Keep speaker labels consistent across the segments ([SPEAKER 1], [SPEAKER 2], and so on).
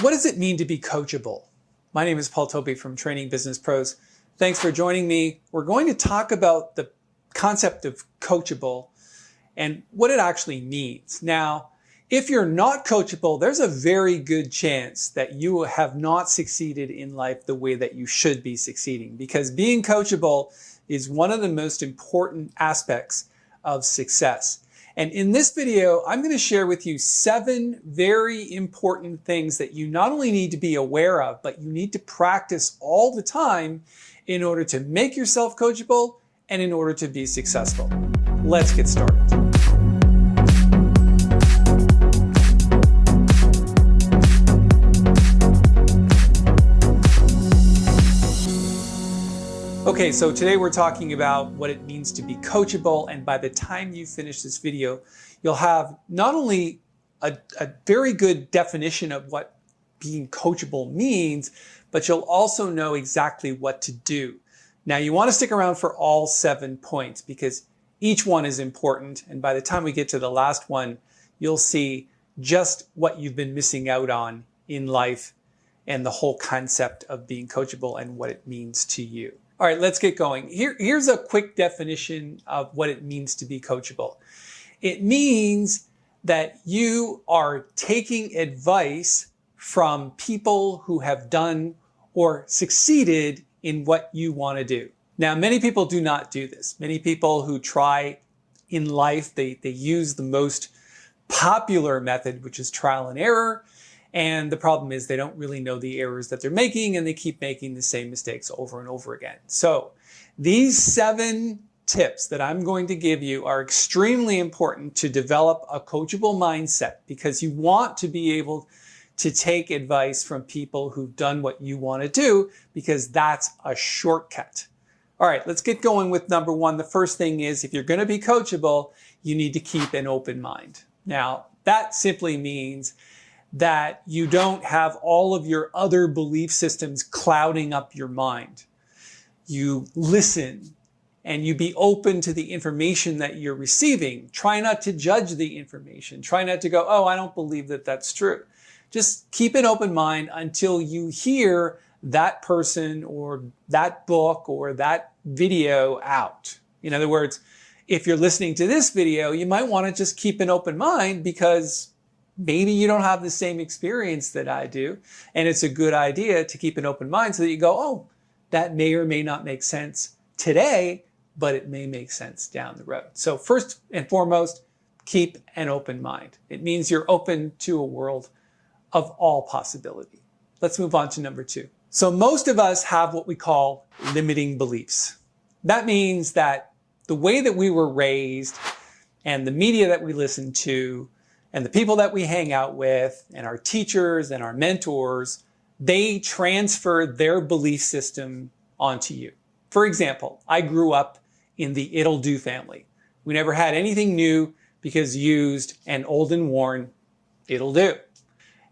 [SPEAKER 1] What does it mean to be coachable? My name is Tobey from Training Business Pros. Thanks for joining me. We're going to talk about the concept of coachable and what it actually means. Now, if you're not coachable, there's a very good chance that you have not succeeded in life the way that you should be succeeding, because being coachable is one of the most important aspects of success. And in this video, I'm going to share with you 7 very important things that you not only need to be aware of, but you need to practice all the time in order to make yourself coachable and in order to be successful. Let's get started. Okay, so today we're talking about what it means to be coachable, and by the time you finish this video, you'll have not only a very good definition of what being coachable means, but you'll also know exactly what to do. Now, you want to stick around for all 7 points because each one is important, and by the time we get to the last one, you'll see just what you've been missing out on in life and the whole concept of being coachable and what it means to you. All right, let's get going. Here's a quick definition of what it means to be coachable. It means that you are taking advice from people who have done or succeeded in what you want to do. Now, many people do not do this. Many people who try in life, they use the most popular method, which is trial and error. And the problem is they don't really know the errors that they're making, and they keep making the same mistakes over and over again. So these 7 tips that I'm going to give you are extremely important to develop a coachable mindset, because you want to be able to take advice from people who've done what you want to do, because that's a shortcut. All right, let's get going with number 1. The first thing is, if you're going to be coachable, you need to keep an open mind. Now, that simply means that you don't have all of your other belief systems clouding up your mind. You listen and you be open to the information that you're receiving. Try not to judge the information. Try not to go, oh, I don't believe that that's true. Just keep an open mind until you hear that person or that book or that video out. In other words, if you're listening to this video, you might want to just keep an open mind, because maybe you don't have the same experience that I do, and it's a good idea to keep an open mind so that you go, oh, that may or may not make sense today, but it may make sense down the road. So first and foremost, keep an open mind. It means you're open to a world of all possibility. Let's move on to number 2. So most of us have what we call limiting beliefs. That means that the way that we were raised and the media that we listen to and the people that we hang out with and our teachers and our mentors, they transfer their belief system onto you. For example, I grew up in the it'll do family. We never had anything new because used and old and worn, it'll do.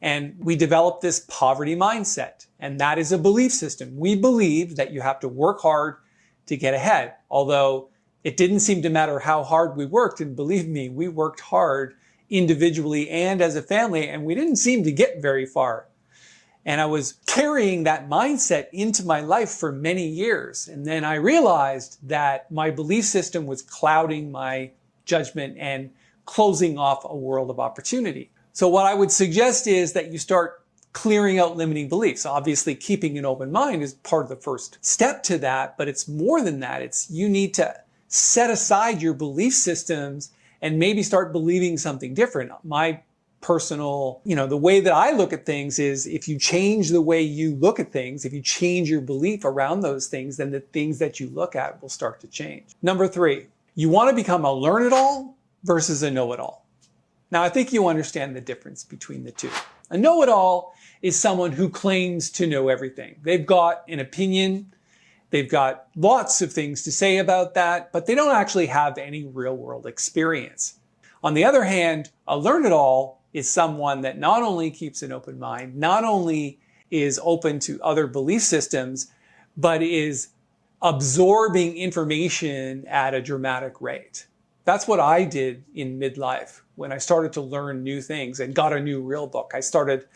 [SPEAKER 1] And we developed this poverty mindset, and that is a belief system. We believe that you have to work hard to get ahead, although it didn't seem to matter how hard we worked, and believe me, we worked hard individually and as a family, and we didn't seem to get very far. And I was carrying that mindset into my life for many years. And then I realized that my belief system was clouding my judgment and closing off a world of opportunity. So what I would suggest is that you start clearing out limiting beliefs. Obviously, keeping an open mind is part of the first step to that, but it's more than that. You need to set aside your belief systems and maybe start believing something different. My personal, the way that I look at things is, if you change the way you look at things, if you change your belief around those things, then the things that you look at will start to change. Number 3, you want to become a learn-it-all versus a know-it-all. Now, I think you understand the difference between the two. A know-it-all is someone who claims to know everything. They've got an opinion. They've got lots of things to say about that, but they don't actually have any real-world experience. On the other hand, a learn-it-all is someone that not only keeps an open mind, not only is open to other belief systems, but is absorbing information at a dramatic rate. That's what I did in midlife when I started to learn new things and got a new real book. I started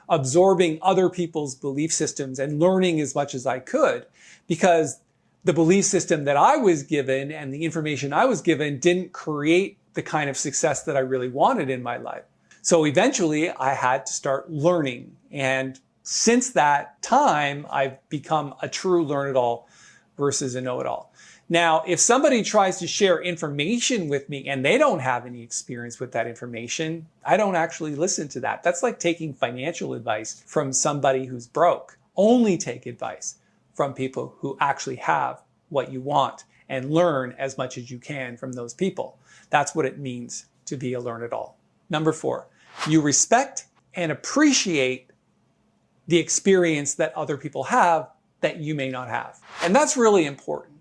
[SPEAKER 1] absorbing other people's belief systems and learning as much as I could, because the belief system that I was given and the information I was given didn't create the kind of success that I really wanted in my life. So eventually I had to start learning. And since that time, I've become a true learn-it-all versus a know-it-all. Now, if somebody tries to share information with me and they don't have any experience with that information, I don't actually listen to that. That's like taking financial advice from somebody who's broke. Only take advice from people who actually have what you want and learn as much as you can from those people. That's what it means to be a learn-it-all. Number 4, you respect and appreciate the experience that other people have that you may not have. And that's really important.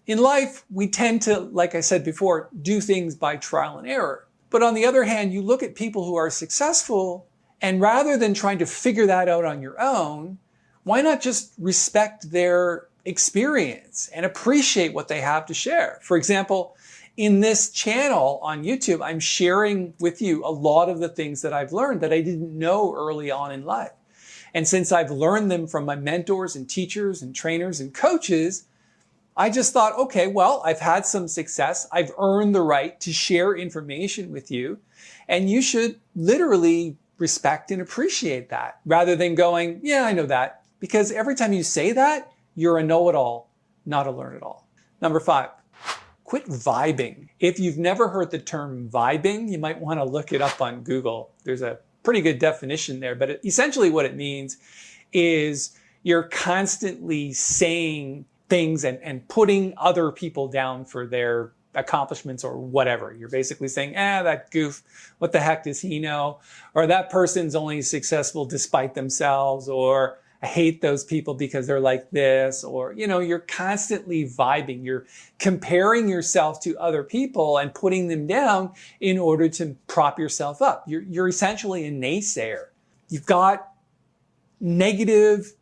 [SPEAKER 1] In life, we tend to, like I said before, do things by trial and error. But on the other hand, you look at people who are successful, and rather than trying to figure that out on your own, why not just respect their experience and appreciate what they have to share? For example, in this channel on YouTube, I'm sharing with you a lot of the things that I've learned that I didn't know early on in life. And since I've learned them from my mentors and teachers and trainers and coaches, I just thought, okay, well, I've had some success. I've earned the right to share information with you. And you should literally respect and appreciate that rather than going, yeah, I know that. Because every time you say that, you're a know-it-all, not a learn-it-all. Number 5, quit vibing. If you've never heard the term vibing, you might want to look it up on Google. There's a pretty good definition there, but essentially what it means is you're constantly saying things and putting other people down for their accomplishments or whatever. You're basically saying, that goof, what the heck does he know? Or that person's only successful despite themselves, or I hate those people because they're like this, or, you're constantly vibing. You're comparing yourself to other people and putting them down in order to prop yourself up. You're essentially a naysayer. You've got negative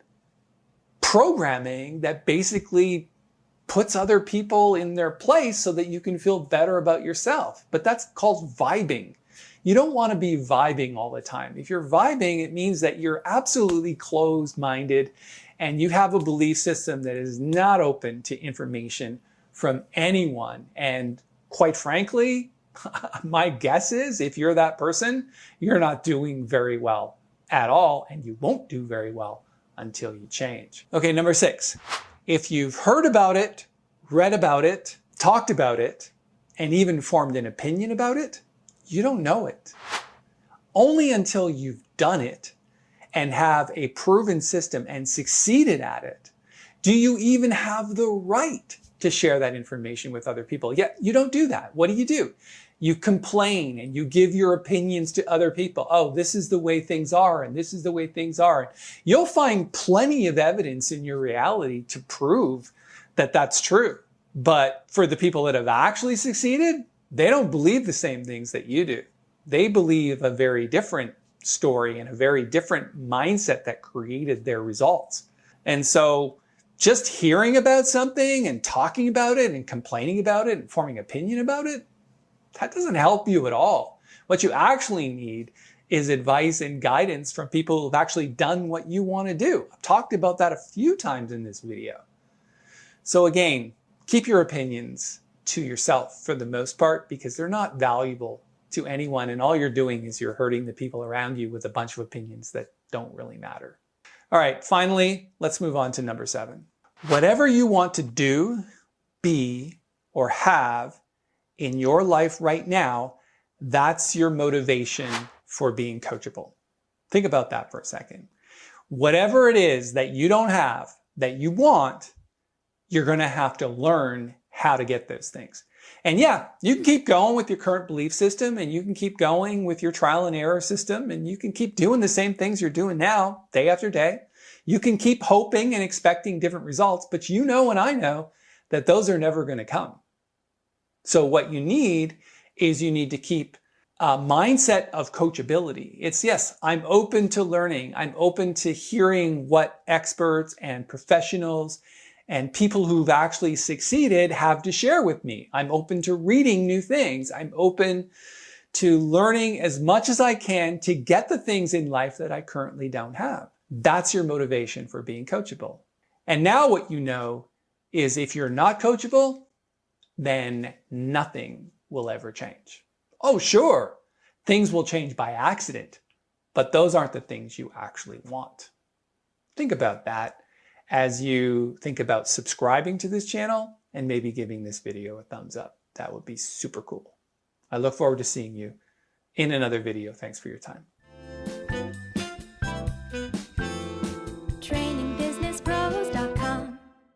[SPEAKER 1] programming that basically puts other people in their place so that you can feel better about yourself. But that's called vibing. You don't want to be vibing all the time. If you're vibing, it means that you're absolutely closed-minded and you have a belief system that is not open to information from anyone. And quite frankly, my guess is if you're that person, you're not doing very well at all, and you won't do very well until you change. Okay, number 6. If you've heard about it, read about it, talked about it, and even formed an opinion about it, you don't know it. Only until you've done it and have a proven system and succeeded at it, do you even have the right to share that information with other people. Yet you don't do that. What do? You complain and you give your opinions to other people. Oh, this is the way things are, and this is the way things are. You'll find plenty of evidence in your reality to prove that that's true. But for the people that have actually succeeded, they don't believe the same things that you do. They believe a very different story and a very different mindset that created their results. And so just hearing about something and talking about it and complaining about it and forming opinion about it, that doesn't help you at all. What you actually need is advice and guidance from people who've actually done what you want to do. I've talked about that a few times in this video. So again, keep your opinions to yourself for the most part, because they're not valuable to anyone, and all you're doing is you're hurting the people around you with a bunch of opinions that don't really matter. All right, finally, let's move on to number 7. Whatever you want to do, be, or have in your life right now, that's your motivation for being coachable. Think about that for a second. Whatever it is that you don't have, that you want, you're going to have to learn how to get those things. And yeah, you can keep going with your current belief system, and you can keep going with your trial and error system, and you can keep doing the same things you're doing now, day after day. You can keep hoping and expecting different results, but you know and I know that those are never going to come. So what you need is you need to keep a mindset of coachability. It's, yes, I'm open to learning. I'm open to hearing what experts and professionals and people who've actually succeeded have to share with me. I'm open to reading new things. I'm open to learning as much as I can to get the things in life that I currently don't have. That's your motivation for being coachable. And now what you know is if you're not coachable, then nothing will ever change. Oh, sure, things will change by accident, but those aren't the things you actually want. Think about that as you think about subscribing to this channel and maybe giving this video a thumbs up. That would be super cool. I look forward to seeing you in another video. Thanks for your time.